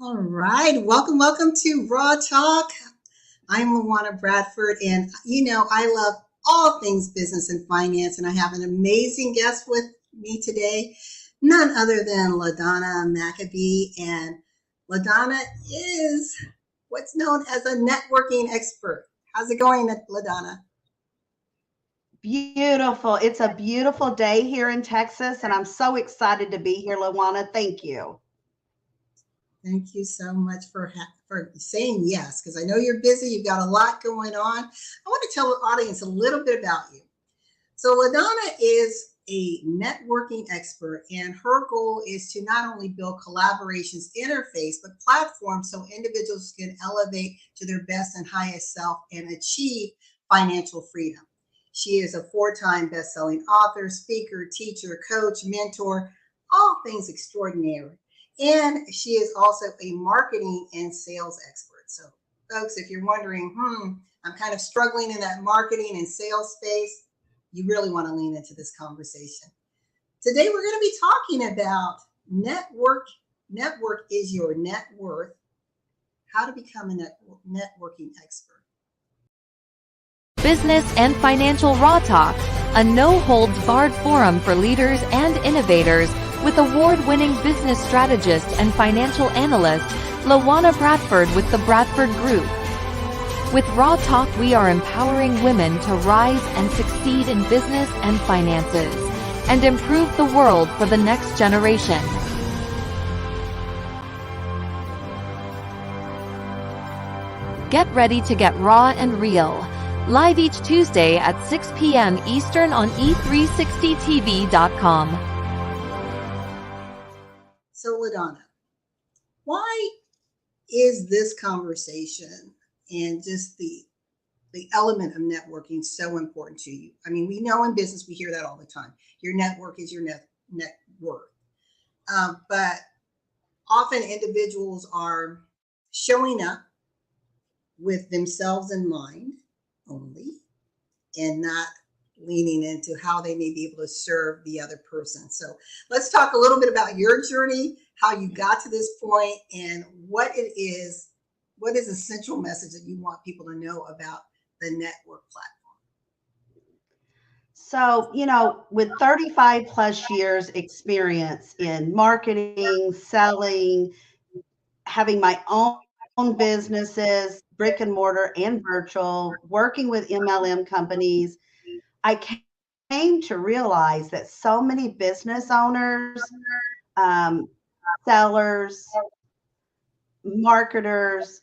All right. Welcome to Raw Talk. I'm LaWanna Bradford, and I love all things business and finance, and I have an amazing guest with me today, none other than LaDonna McAbee. And LaDonna is what's known as a networking expert. How's it going, LaDonna? Beautiful. It's a beautiful day here in Texas, and I'm so excited to be here, LaWanna. Thank you. Thank you so much for saying yes, because I know you're busy. You've got a lot going on. I want to tell the audience a little bit about you. So LaDonna is a networking expert, and her goal is to not only build collaborations interface, but platforms so individuals can elevate to their best and highest self and achieve financial freedom. She is a 4-time best-selling author, speaker, teacher, coach, mentor, all things extraordinary. And she is also a marketing and sales expert. So, folks, if you're wondering, I'm kind of struggling in that marketing and sales space, you really want to lean into this conversation. Today, we're going to be talking about network. Network is your net worth. How to become a networking expert. Business and Financial Raw Talk, a no-holds-barred forum for leaders and innovators with award-winning business strategist and financial analyst, LaWanna Bradford with the Bradford Group. With Raw Talk, we are empowering women to rise and succeed in business and finances, and improve the world for the next generation. Get ready to get raw and real. Live each Tuesday at 6 p.m. Eastern on e360tv.com. So, LaDonna, why is this conversation and just the element of networking so important to you? I mean, we know in business, we hear that all the time. Your network is your net worth. But often individuals are showing up with themselves in mind only and not leaning into how they may be able to serve the other person. So let's talk a little bit about your journey, how you got to this point, and what is the central message that you want people to know about the network platform. So, with 35 plus years experience in marketing, selling, having my own businesses, brick and mortar and virtual, working with MLM companies, I came to realize that so many business owners, sellers, marketers,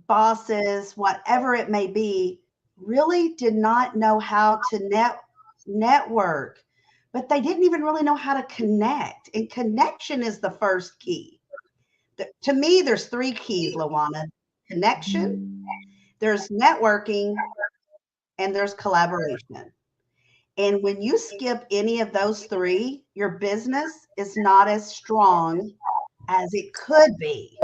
bosses, whatever it may be, really did not know how to network, but they didn't even really know how to connect. And connection is the first key. To me, there's 3 keys, LaWanna. Connection, there's networking, and there's collaboration. And when you skip any of those 3, your business is not as strong as it could be.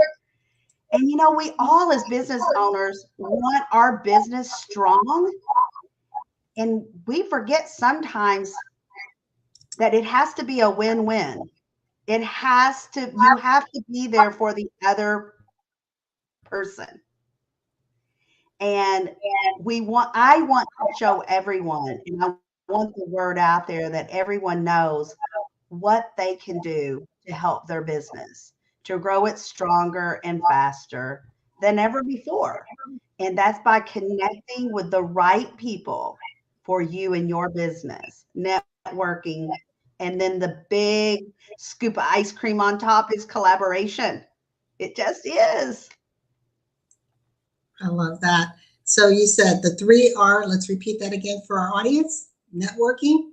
And we all as business owners want our business strong. And we forget sometimes that it has to be a win-win. You have to be there for the other person. And I want to show everyone, and I want the word out there that everyone knows what they can do to help their business, to grow it stronger and faster than ever before. And that's by connecting with the right people for you and your business, networking. And then the big scoop of ice cream on top is collaboration. It just is. I love that. So you said the 3 are, let's repeat that again for our audience: networking,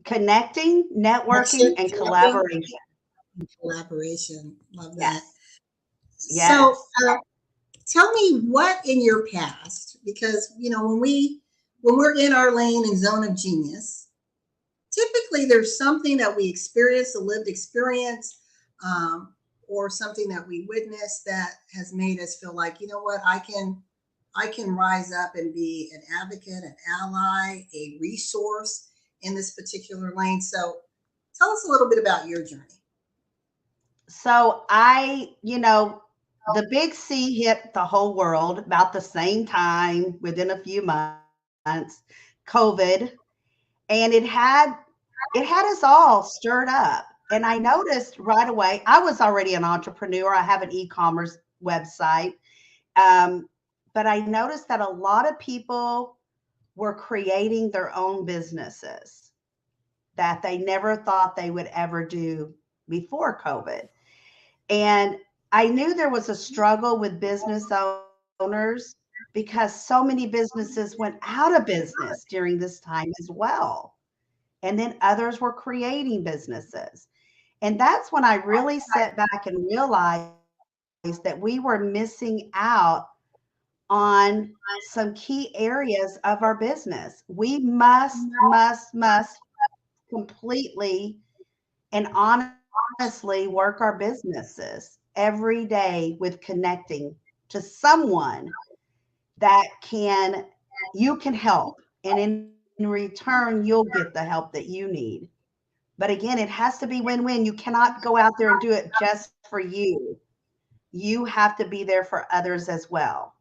connecting, networking, and collaboration. Collaboration. Love that. Yes. So tell me what in your past, because when we're in our lane and zone of genius, typically there's something that we experience, a lived experience, or something that we witnessed that has made us feel like, you know what, I can rise up and be an advocate, an ally, a resource in this particular lane. So tell us a little bit about your journey. So the big C hit the whole world about the same time within a few months, COVID, and it had us all stirred up. And I noticed right away, I was already an entrepreneur. I have an e-commerce website. Um, but I noticed that a lot of people were creating their own businesses that they never thought they would ever do before COVID. And I knew there was a struggle with business owners because so many businesses went out of business during this time as well. And then others were creating businesses. And that's when I really sat back and realized that we were missing out on some key areas of our business. We must completely and honestly work our businesses every day with connecting to someone that you can help. And in return, you'll get the help that you need. But again, it has to be win-win. You cannot go out there and do it just for you. You have to be there for others as well.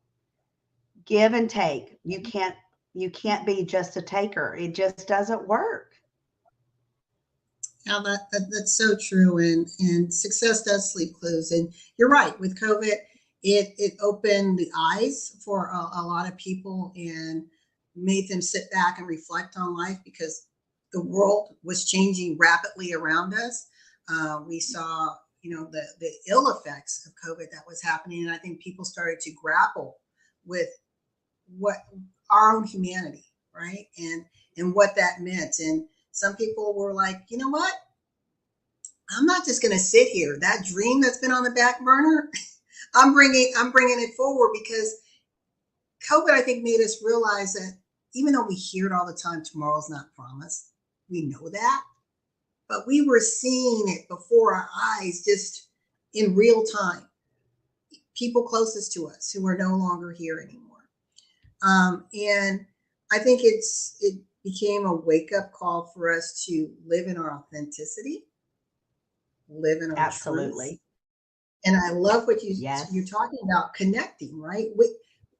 Give and take. You can't be just a taker. It just doesn't work. Now that's so true, and success does sleep clues. And you're right. With COVID, it opened the eyes for a lot of people and made them sit back and reflect on life because the world was changing rapidly around us. We saw, the ill effects of COVID that was happening, and I think people started to grapple with what our own humanity, right, and what that meant. And some people were like, you know what? I'm not just going to sit here. That dream that's been on the back burner, I'm bringing it forward because COVID, I think, made us realize that even though we hear it all the time, tomorrow's not promised. We know that, but we were seeing it before our eyes, just in real time. People closest to us who are no longer here anymore, and I think it became a wake up call for us to live in our authenticity, live in our truth. Absolutely. And I love what you're Yes. talking about, connecting, right?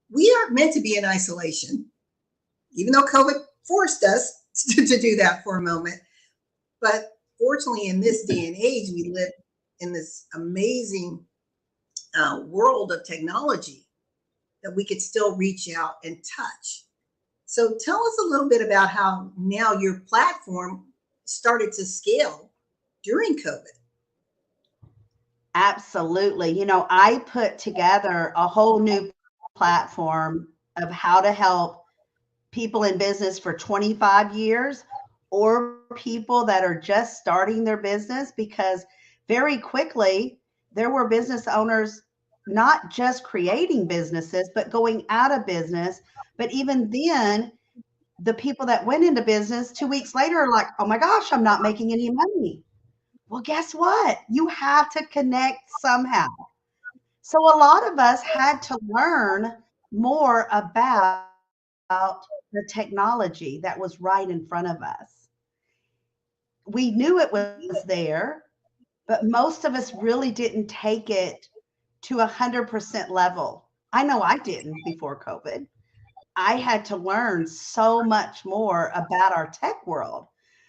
We aren't meant to be in isolation, even though COVID forced us to do that for a moment. But fortunately, in this day and age, we live in this amazing world of technology that we could still reach out and touch. So tell us a little bit about how now your platform started to scale during COVID. Absolutely. I put together a whole new platform of how to help people in business for 25 years or people that are just starting their business because very quickly there were business owners not just creating businesses, but going out of business. But even then, the people that went into business 2 weeks later are like, oh my gosh, I'm not making any money. Well, guess what? You have to connect somehow. So a lot of us had to learn more about the technology that was right in front of us. We knew it was there, but most of us really didn't take it to 100% level. I know I didn't before COVID. I had to learn so much more about our tech world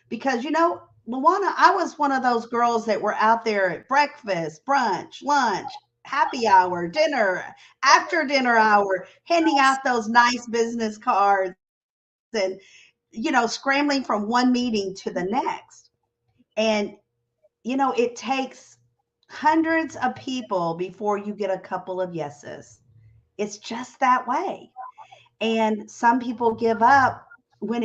because, LaWanna, I was one of those girls that were out there at breakfast, brunch, lunch, happy hour, dinner, after dinner hour, handing out those nice business cards and, scrambling from one meeting to the next. And, it takes hundreds of people before you get a couple of yeses. It's just that way. And some people give up when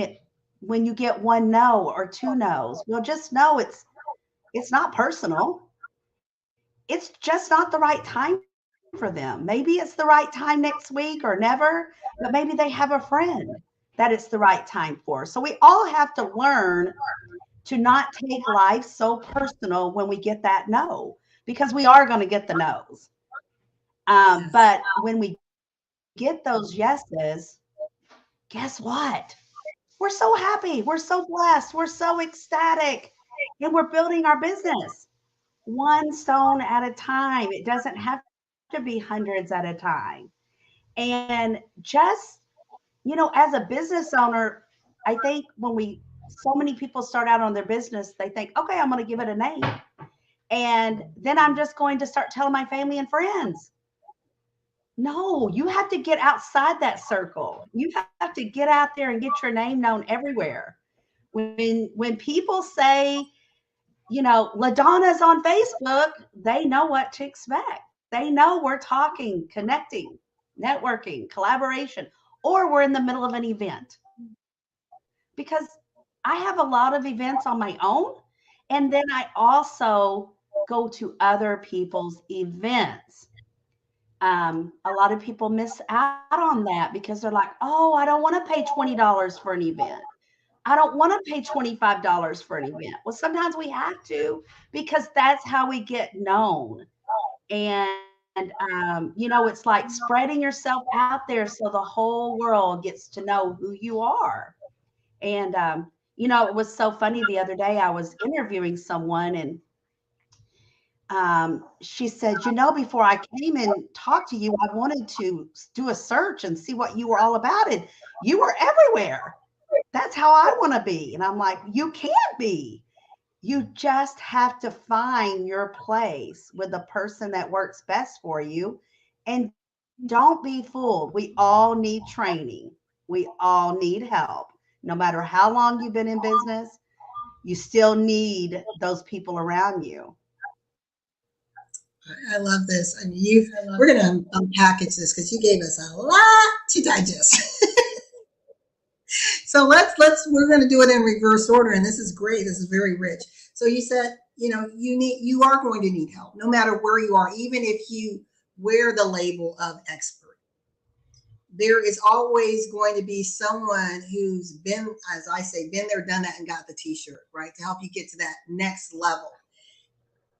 when you get one no or two no's. Well, just know it's not personal. It's just not the right time for them. Maybe it's the right time next week or never, but maybe they have a friend that it's the right time for. So we all have to learn to not take life so personal when we get that no, because we are going to get the no's. Yes. But when we get those yeses, guess what? We're so happy. We're so blessed. We're so ecstatic. And we're building our business. one stone at a time. It doesn't have to be hundreds at a time. And just, as a business owner, I think so many people start out on their business, they think, okay, I'm going to give it a name. And then I'm just going to start telling my family and friends. No, you have to get outside that circle. You have to get out there and get your name known everywhere. When people say, LaDonna's on Facebook, they know what to expect. They know we're talking, connecting, networking, collaboration, or we're in the middle of an event. Because I have a lot of events on my own, and then I also go to other people's events. A lot of people miss out on that because they're like, oh, I don't want to pay $20 for an event. I don't want to pay $25 for an event. Well, sometimes we have to because that's how we get known. And, it's like spreading yourself out there so the whole world gets to know who you are. And, it was so funny the other day. I was interviewing someone and she said, before I came and talked to you, I wanted to do a search and see what you were all about. And you were everywhere. That's how I want to be. And I'm like, you can't be. You just have to find your place with the person that works best for you. And don't be fooled. We all need training. We all need help. No matter how long you've been in business, you still need those people around you. I love this. I mean, we're going to unpackage this because you gave us a lot to digest. So we're going to do it in reverse order. And this is great. This is very rich. So you said, you are going to need help no matter where you are, even if you wear the label of expert. There is always going to be someone who's been, as I say, been there, done that, and got the t-shirt, right? To help you get to that next level.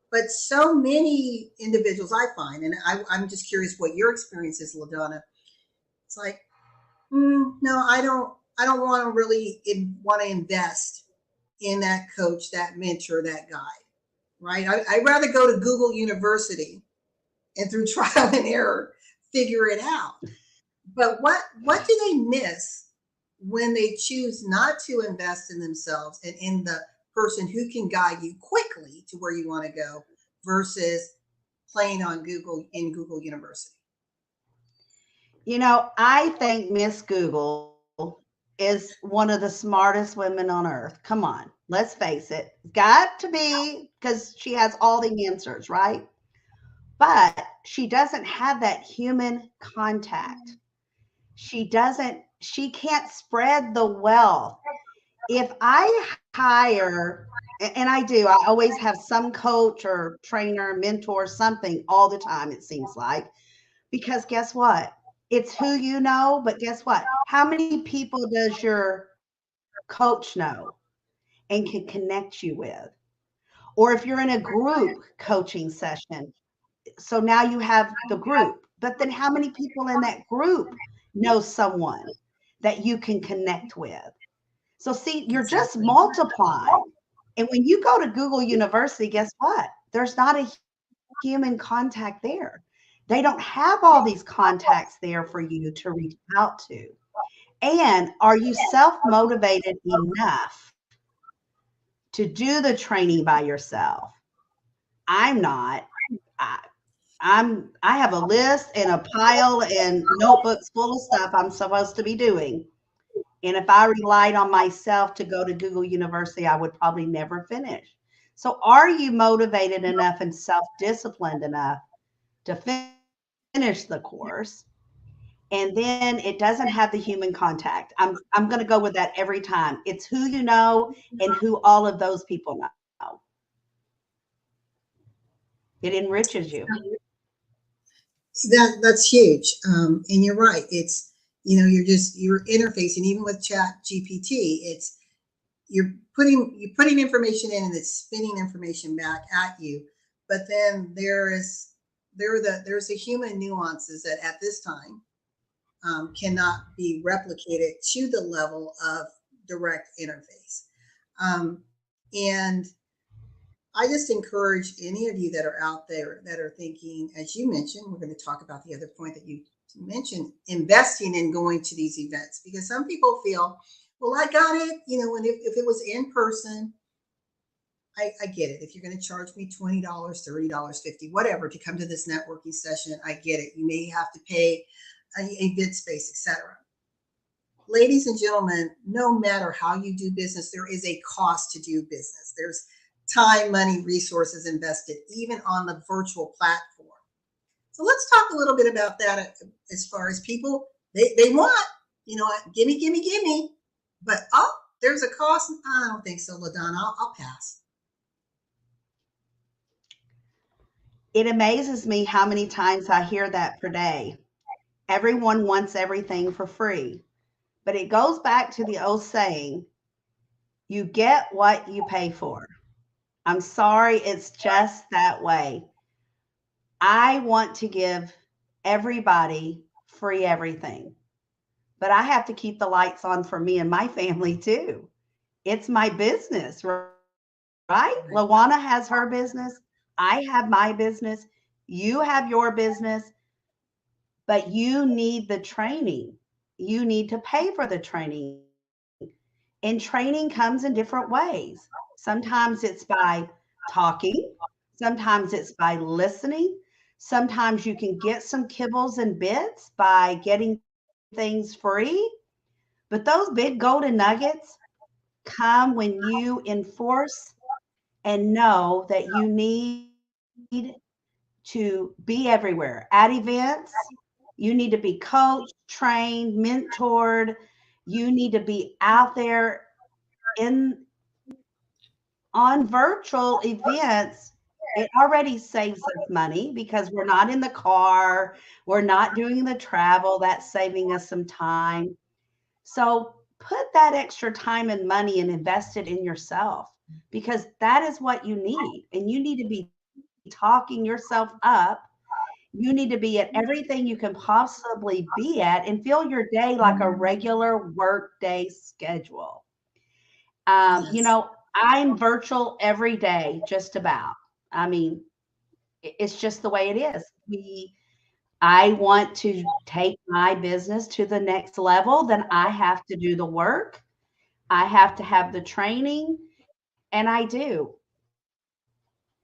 But so many individuals I find, and I'm just curious what your experience is, LaDonna. It's like, no, I don't want to really want to invest in that coach, that mentor, that guide, right? I'd rather go to Google University and through trial and error, figure it out. But what do they miss when they choose not to invest in themselves and in the person who can guide you quickly to where you want to go versus playing on Google in Google University? I think Miss Google is one of the smartest women on earth. Come on, let's face it. Got to be, because she has all the answers, right? But she doesn't have that human contact. She can't spread the wealth. If I hire, and I do, I always have some coach or trainer, mentor, something all the time, it seems like, because guess what? It's who you know, but guess what? How many people does your coach know and can connect you with? Or if you're in a group coaching session, so now you have the group, but then how many people in that group know someone that you can connect with? So see, you're just multiplying. And when you go to Google University, guess what? There's not a human contact there. They don't have all these contacts there for you to reach out to. And are you self-motivated enough to do the training by yourself? I'm not. I have a list and a pile and notebooks full of stuff I'm supposed to be doing. And if I relied on myself to go to Google University, I would probably never finish. So are you motivated enough and self-disciplined enough to finish the course? And then it doesn't have the human contact. I'm going to go with that every time. It's who you know and who all of those people know. It enriches you. That's huge. And you're right. It's, you're interfacing even with Chat GPT. It's, you're putting information in and it's spinning information back at you. But then there's the human nuances that at this time cannot be replicated to the level of direct interface. And I just encourage any of you that are out there that are thinking, as you mentioned, we're going to talk about the other point that you mentioned, investing in going to these events, because some people feel, well, I got it. When if it was in person, I get it. If you're going to charge me $20, $30, 50, whatever to come to this networking session, I get it. You may have to pay an event space, etc. Ladies and gentlemen, no matter how you do business, there is a cost to do business. There's time, money, resources invested, even on the virtual platform. So let's talk a little bit about that as far as people, they want, gimme, gimme, gimme. But, there's a cost. I don't think so, LaDonna. I'll pass. It amazes me how many times I hear that per day. Everyone wants everything for free. But it goes back to the old saying, you get what you pay for. I'm sorry, it's just that way. I want to give everybody free everything, but I have to keep the lights on for me and my family too. It's my business, right? LaWanna has her business. I have my business. You have your business, but you need the training. You need to pay for the training. And training comes in different ways. Sometimes it's by talking, sometimes it's by listening. Sometimes you can get some kibbles and bits by getting things free. But those big golden nuggets come when you enforce and know that you need to be everywhere at events. You need to be coached, trained, mentored. You need to be out there in on virtual events. It already saves us money because we're not in the car, we're not doing the travel. That's saving us some time. So put that extra time and money and invest it in yourself, because that is what you need. And you need to be talking yourself up. You need to be at everything you can possibly be at and feel your day like a regular work day schedule. Yes. I'm virtual every day, just about. I mean, it's just the way it is. I want to take my business to the next level, then I have to do the work. I have to have the training, and I do.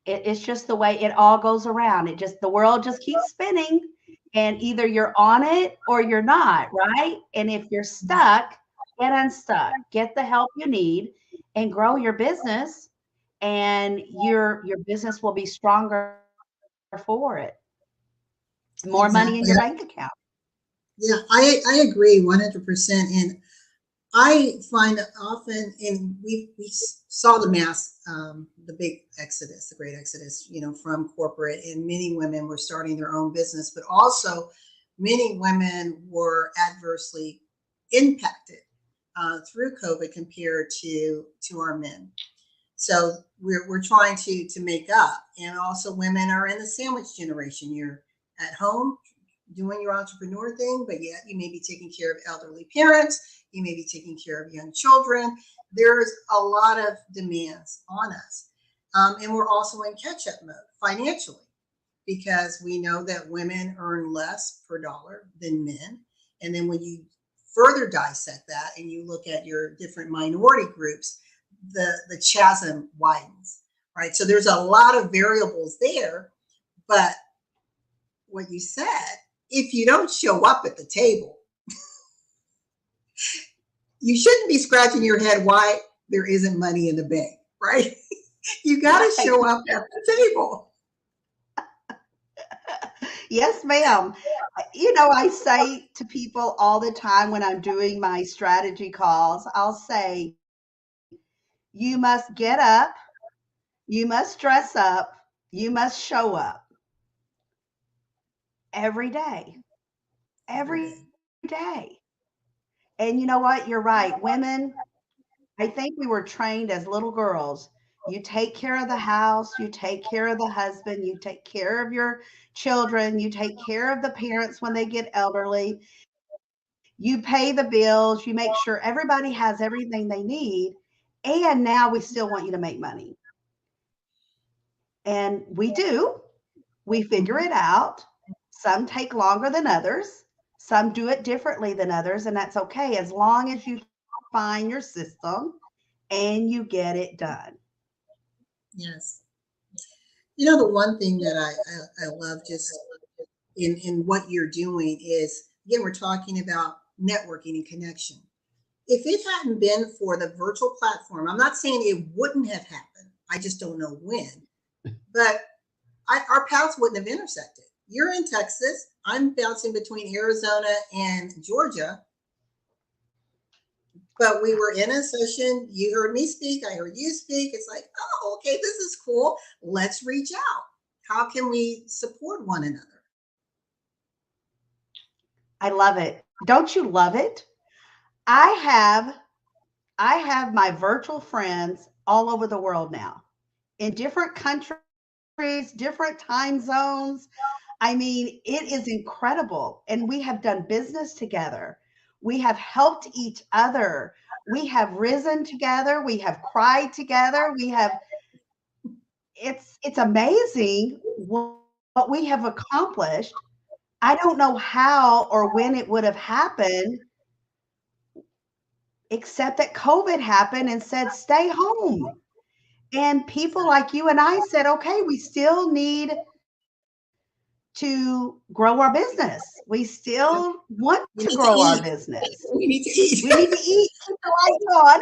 It's just the way it all goes around. The world just keeps spinning, and either you're on it or you're not, right? And if you're stuck, get unstuck, get the help you need, and grow your business, and your business will be stronger for it. More money in Exactly. your bank account. Yeah, I agree 100%. And I find that often, and we saw the big exodus, the great exodus, from corporate, and many women were starting their own business, but also many women were adversely impacted through COVID compared to our men. So we're trying to make up, and also women are in the sandwich generation. You're at home doing your entrepreneur thing, but yet you may be taking care of elderly parents, you may be taking care of young children. There's a lot of demands on us. And we're also in catch up mode financially, because we know that women earn less per dollar than men. And then when you further dissect that and you look at your different minority groups, the chasm widens, right? So there's a lot of variables there. But what you said, if you don't show up at the table, you shouldn't be scratching your head why there isn't money in the bank, right? You got to show up at the table. Yes, ma'am. I say to people all the time when I'm doing my strategy calls, I'll say, you must get up, you must dress up, you must show up every day, Every every day. day. And you know what? You're right. Women, I think we were trained as little girls. You take care of the house, you take care of the husband, you take care of your children, you take care of the parents when they get elderly, you pay the bills, you make sure everybody has everything they need. And now we still want you to make money. And we do. We figure it out. Some take longer than others. Some do it differently than others, and that's okay as long as you find your system and you get it done. Yes. You know, the one thing that I love just in what you're doing is, again, we're talking about networking and connection. If it hadn't been for the virtual platform, I'm not saying it wouldn't have happened. I just don't know when. But our paths wouldn't have intersected. You're in Texas. I'm bouncing between Arizona and Georgia. But we were in a session. You heard me speak. I heard you speak. It's like, oh, okay, this is cool. Let's reach out. How can we support one another? I love it. Don't you love it? I have I have my virtual friends all over the world now in different countries, different time zones. I mean, it is incredible. And we have done business together. We have helped each other. We have risen together. We have cried together. We have it's amazing what we have accomplished. I don't know how or when it would have happened, except that COVID happened and said, stay home. And people like you and I said, okay, we still need to grow our business. We Yep. still want We to need to grow our eat. business. We need to eat. We need to eat, keep the lights on.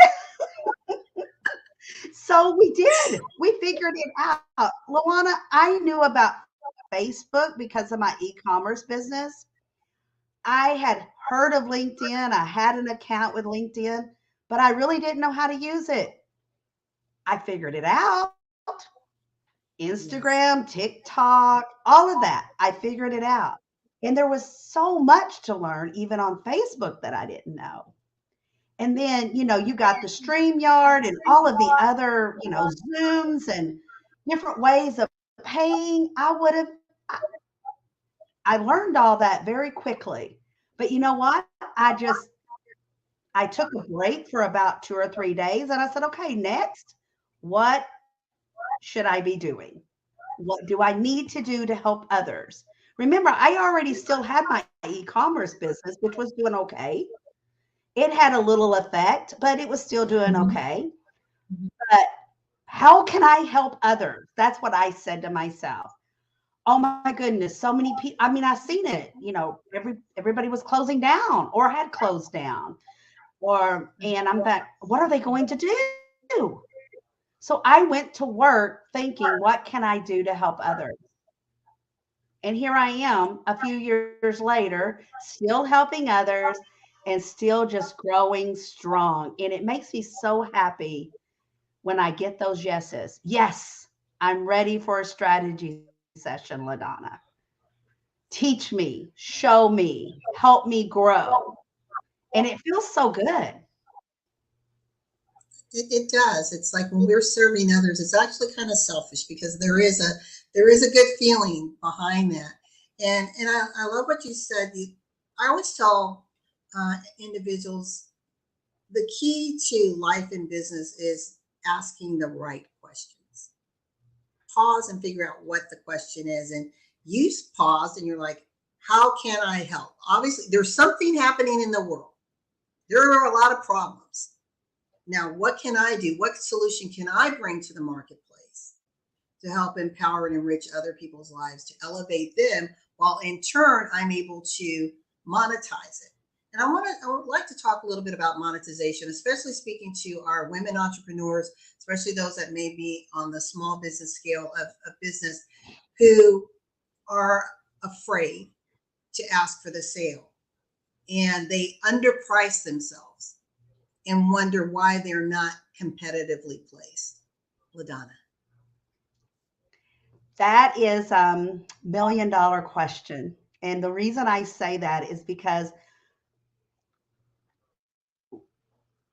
So we did. We figured it out. Luana, I knew about Facebook because of my e-commerce business. I had heard of LinkedIn. I had an account with LinkedIn, but I really didn't know how to use it. I figured it out. Yes. Instagram, TikTok, all of that. I figured it out. And there was so much to learn, even on Facebook, that I didn't know. And then, you got the StreamYard and all of the other, Zooms and different ways of paying. I learned all that very quickly. But you know what? I took a break for about 2 or 3 days and I said, okay, next, what should I be doing? What do I need to do to help others? Remember, I already still had my e-commerce business, which was doing okay. It had a little effect, but it was still doing Mhm. okay. But how can I help others? That's what I said to myself. Oh my goodness, so many people. I mean, I've seen it, everybody was closing down or had closed down. And I'm like, what are they going to do? So I went to work thinking, what can I do to help others? And here I am a few years later, still helping others and still just growing strong. And it makes me so happy when I get those yeses. Yes, I'm ready for a strategy session, LaDonna. Teach me, show me, help me grow. And it feels so good. It does. It's like when we're serving others, it's actually kind of selfish because there is a good feeling behind that. And I love what you said. I always tell individuals the key to life and business is asking the right questions. Pause and figure out what the question is. And you paused and you're like, how can I help? Obviously, there's something happening in the world. There are a lot of problems. Now, what can I do? What solution can I bring to the marketplace to help empower and enrich other people's lives, to elevate them, while in turn I'm able to monetize it? And I would like to talk a little bit about monetization, especially speaking to our women entrepreneurs, especially those that may be on the small business scale of business, who are afraid to ask for the sale and they underprice themselves and wonder why they're not competitively placed. LaDonna. That is $1 million question. And the reason I say that is because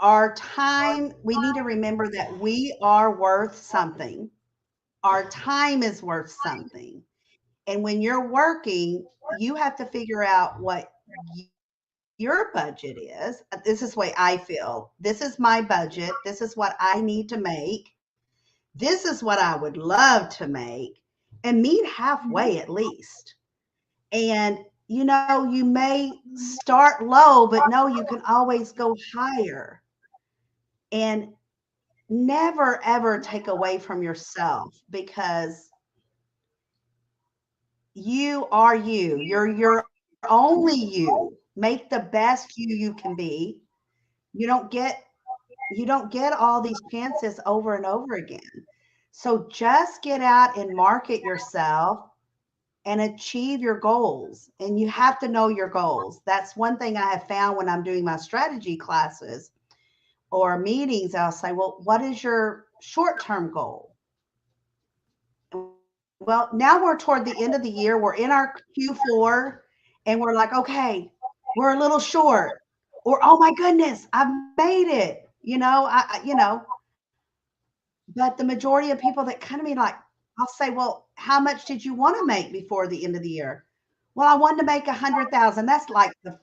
our time, we need to remember that we are worth something. Our time is worth something. And when you're working, you have to figure out what your budget is. This is the way I feel. This is my budget. This is what I need to make. This is what I would love to make, and meet halfway at least. And you may start low, but no, you can always go higher. And never ever take away from yourself, because you are you. You're only you. Make the best you can be. You don't get all these chances over and over again. So just get out and market yourself and achieve your goals. And you have to know your goals. That's one thing I have found when I'm doing my strategy classes or meetings. I'll say, well, what is your short-term goal? Well, now we're toward the end of the year. We're in our Q4 and we're like, okay, we're a little short, or, oh my goodness, I've made it. But the majority of people that come to me, like, I'll say, well, how much did you want to make before the end of the year? Well, I wanted to make 100,000. That's like the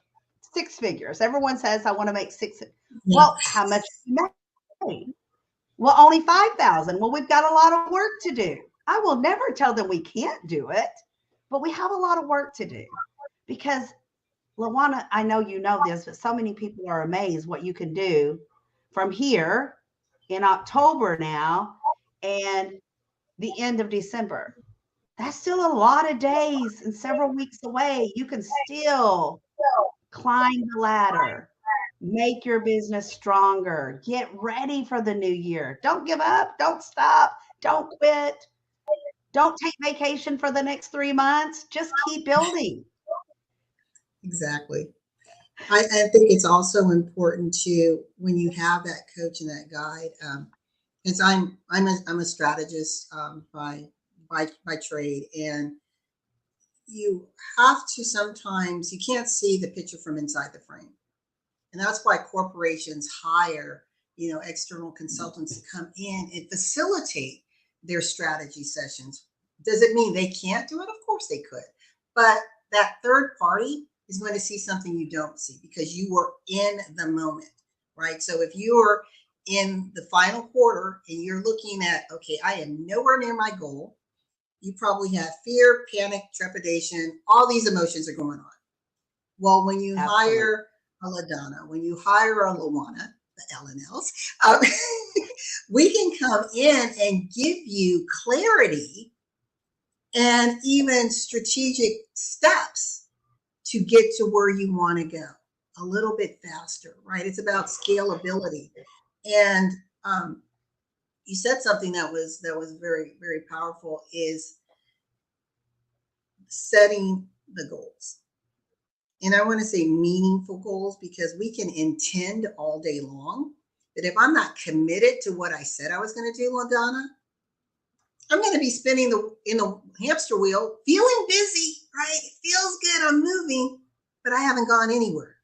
six figures. Everyone says I want to make six. Yeah. Well, how much did you make? Well, only 5,000. Well, we've got a lot of work to do. I will never tell them we can't do it, but we have a lot of work to do. Because, LaWanna, I know you know this, but so many people are amazed what you can do from here in October now and the end of December. That's still a lot of days and several weeks away. You can still climb the ladder, make your business stronger, get ready for the new year. Don't give up. Don't stop. Don't quit. Don't take vacation for the next 3 months. Just keep building. Exactly. I think it's also important to, when you have that coach and that guide, because I'm a strategist by trade, and you have to, sometimes you can't see the picture from inside the frame, and that's why corporations hire external consultants to come in and facilitate their strategy sessions. Does it mean they can't do it? Of course they could, but that third party is going to see something you don't see because you were in the moment, right? So if you're in the final quarter and you're looking at, okay, I am nowhere near my goal, you probably have fear, panic, trepidation, all these emotions are going on. Well, when you Absolutely. hire a LaDonna, when you hire a LaWanna, the LNLs, we can come in and give you clarity and even strategic steps to get to where you want to go a little bit faster, right? It's about scalability. And you said something that was very, very powerful, is setting the goals. And I want to say meaningful goals, because we can intend all day long, but if I'm not committed to what I said I was going to do, LaDonna, I'm going to be spinning in the hamster wheel, feeling busy, right? It feels good, I'm moving, but I haven't gone anywhere.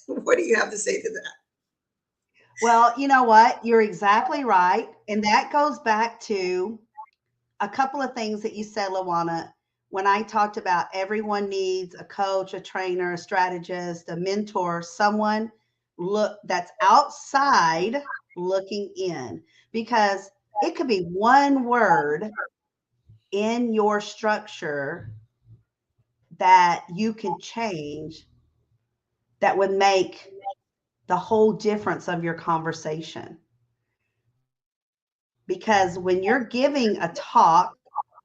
What do you have to say to that? Well, you know what? You're exactly right. And that goes back to a couple of things that you said, LaWanna, when I talked about everyone needs a coach, a trainer, a strategist, a mentor, someone that's outside looking in, because it could be one word in your structure that you can change that would make the whole difference of your conversation. Because when you're giving a talk,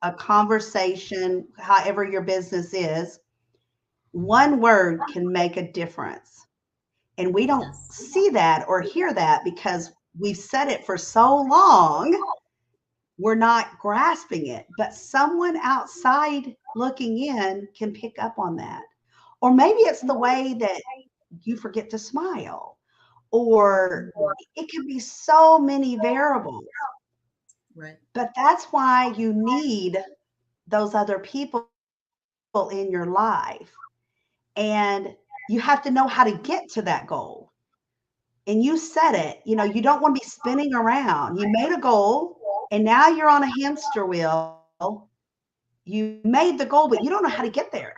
a conversation, however your business is, one word can make a difference. And we don't see that or hear that because we've said it for so long, we're not grasping it. But someone outside looking in can pick up on that. Or maybe it's the way that you forget to smile, or it can be so many variables. Right. But that's why you need those other people in your life. And you have to know how to get to that goal. And you said it, you don't want to be spinning around. You made a goal and now you're on a hamster wheel. You made the goal, but you don't know how to get there.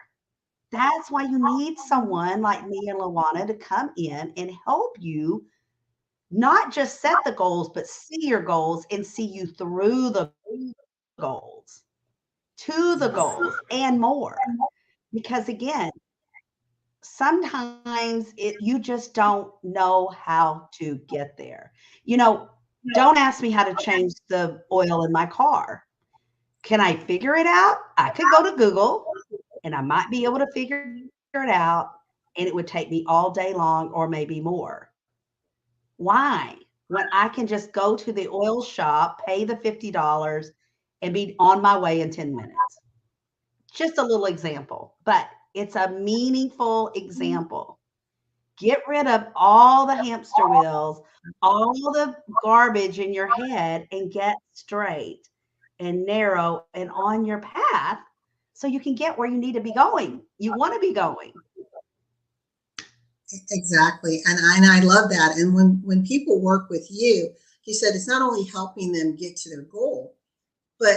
That's why you need someone like me and LaWanna to come in and help you not just set the goals, but see your goals and see you through the goals, to the Yes. goals and more. Because again, sometimes you just don't know how to get there. Don't ask me how to change the oil in my car. Can I figure it out? I could go to Google and I might be able to figure it out, and it would take me all day long or maybe more. Why? When I can just go to the oil shop, pay the $50, and be on my way in 10 minutes. Just a little example, but it's a meaningful example. Get rid of all the hamster wheels, all the garbage in your head, and get straight and narrow and on your path so you can get where you need to be going. You want to be going. Exactly. And I love that. And when people work with you, you said it's not only helping them get to their goal, but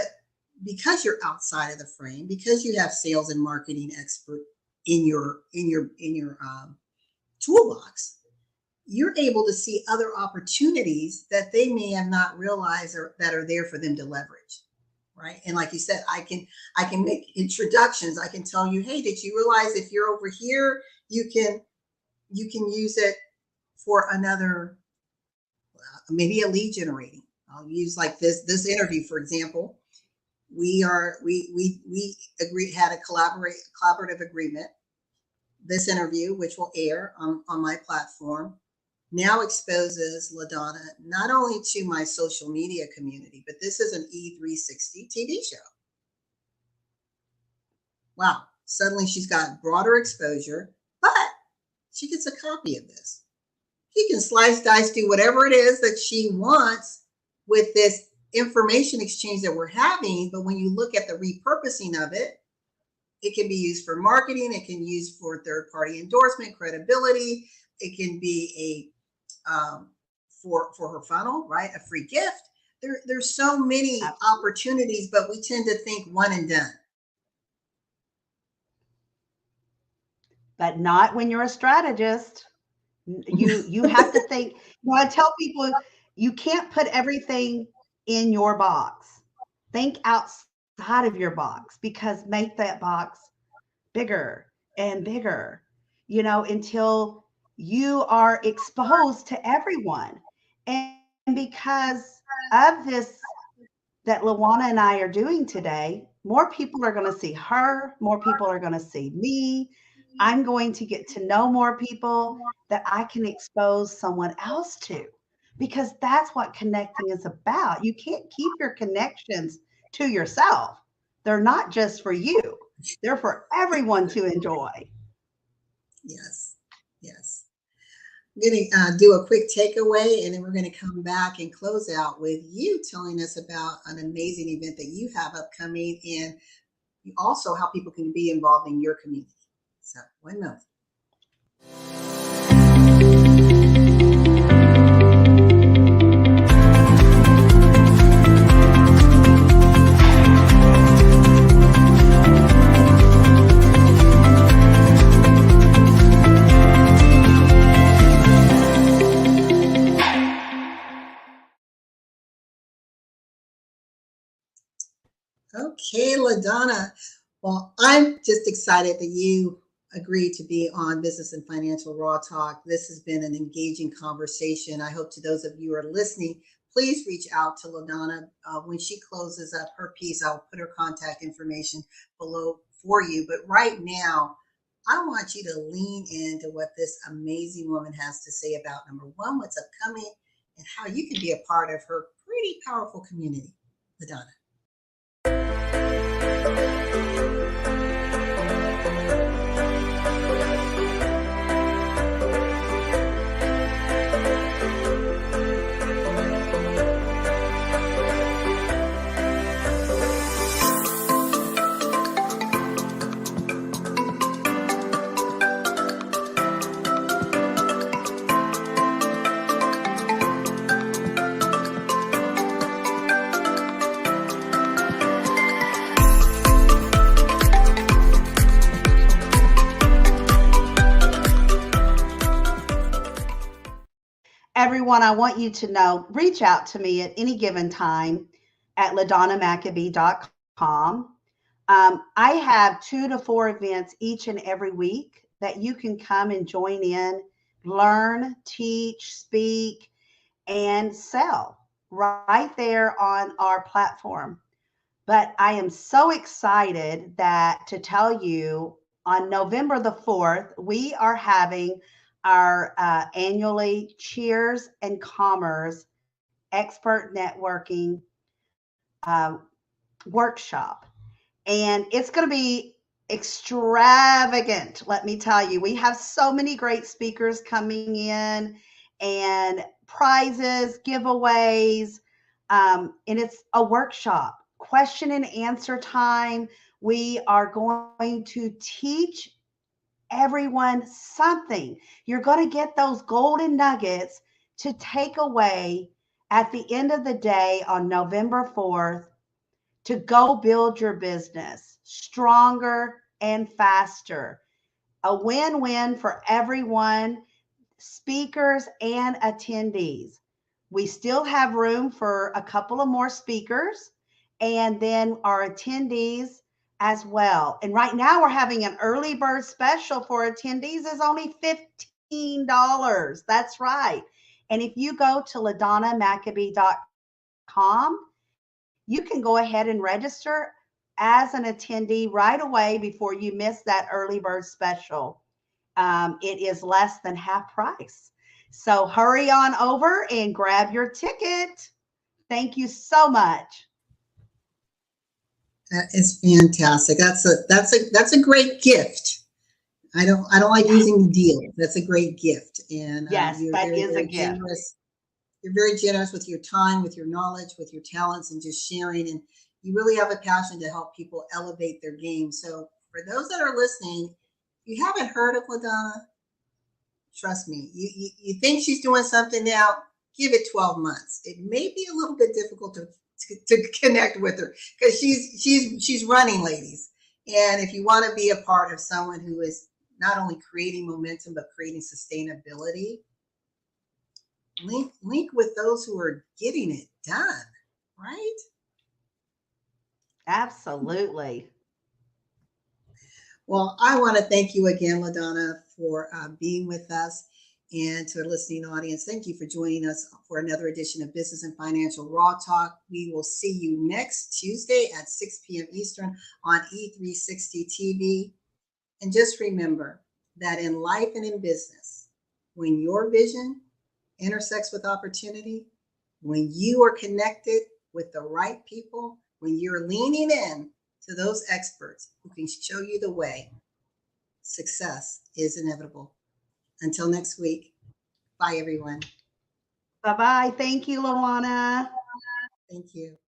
because you're outside of the frame, because you have sales and marketing expert in your toolbox, you're able to see other opportunities that they may have not realized or that are there for them to leverage. Right. And like you said, I can make introductions. I can tell you, hey, did you realize if you're over here, you can use it for another, maybe a lead generating. I'll use like this interview, for example. We agreed, had a collaborative agreement. This interview, which will air on my platform, now exposes LaDonna not only to my social media community, but this is an E360 TV show. Wow. Suddenly she's got broader exposure, but she gets a copy of this. She can slice, dice, do whatever it is that she wants with this information exchange that we're having. But when you look at the repurposing of it, it can be used for marketing. It can be used for third-party endorsement, credibility. It can be for her funnel, right? A free gift. There's so many opportunities, but we tend to think one and done. But not when you're a strategist. You have to think. I tell people you can't put everything in your box. Think outside of your box, because make that box bigger and bigger, until you are exposed to everyone. And because of this that LaWanna and I are doing today, more people are going to see her, more people are going to see me. I'm going to get to know more people that I can expose someone else to, because that's what connecting is about. You can't keep your connections to yourself. They're not just for you. They're for everyone to enjoy. Yes. Yes. I'm going to do a quick takeaway, and then we're going to come back and close out with you telling us about an amazing event that you have upcoming, and also how people can be involved in your community. So, 1 moment. Okay, LaDonna. Well, I'm just excited that you agreed to be on Business and Financial Raw Talk. This has been an engaging conversation. I hope to those of you who are listening, please reach out to LaDonna. When she closes up her piece, I'll put her contact information below for you. But right now, I want you to lean into what this amazing woman has to say about, number one, what's upcoming, and how you can be a part of her pretty powerful community. LaDonna. everyone, I want you to know, reach out to me at any given time at LaDonnaMcAbee.com. I have 2 to 4 events each and every week that you can come and join in, learn, teach, speak, and sell right there on our platform. But I am so excited that to tell you on November the 4th, we are having our annually Cheers and Commerce Expert Networking uh, Workshop. And it's going to be extravagant, let me tell you. We have so many great speakers coming in and prizes, giveaways, and it's a workshop, question and answer time. We are going to teach everyone something. You're going to get those golden nuggets to take away at the end of the day on November 4th to go build your business stronger and faster. A win-win for everyone, speakers and attendees. We still have room for a couple of more speakers and then our attendees as well. And right now we're having an early bird special for attendees is only $15. That's right. And if you go to LaDonnaMcAbee.com, you can go ahead and register as an attendee right away before you miss that early bird special. It is less than half price. So hurry on over and grab your ticket. Thank you so much. That is fantastic. That's a great gift. I don't like using the deal. That's a great gift. And yes, you're that very, is very a gift. generous. You're very generous with your time, with your knowledge, with your talents, and just sharing. And you really have a passion to help people elevate their game. So for those that are listening, if you haven't heard of LaDonna, trust me, you think she's doing something now, give it 12 months. It may be a little bit difficult to connect with her because she's running, ladies. And if you want to be a part of someone who is not only creating momentum, but creating sustainability, link with those who are getting it done, right? Absolutely. Well, I want to thank you again, LaDonna, for being with us. And to our listening audience, thank you for joining us for another edition of Business and Financial Raw Talk. We will see you next Tuesday at 6 p.m. Eastern on E360 TV. And just remember that in life and in business, when your vision intersects with opportunity, when you are connected with the right people, when you're leaning in to those experts who can show you the way, success is inevitable. Until next week, bye everyone. Bye-bye. Thank you, LaWanna. Thank you.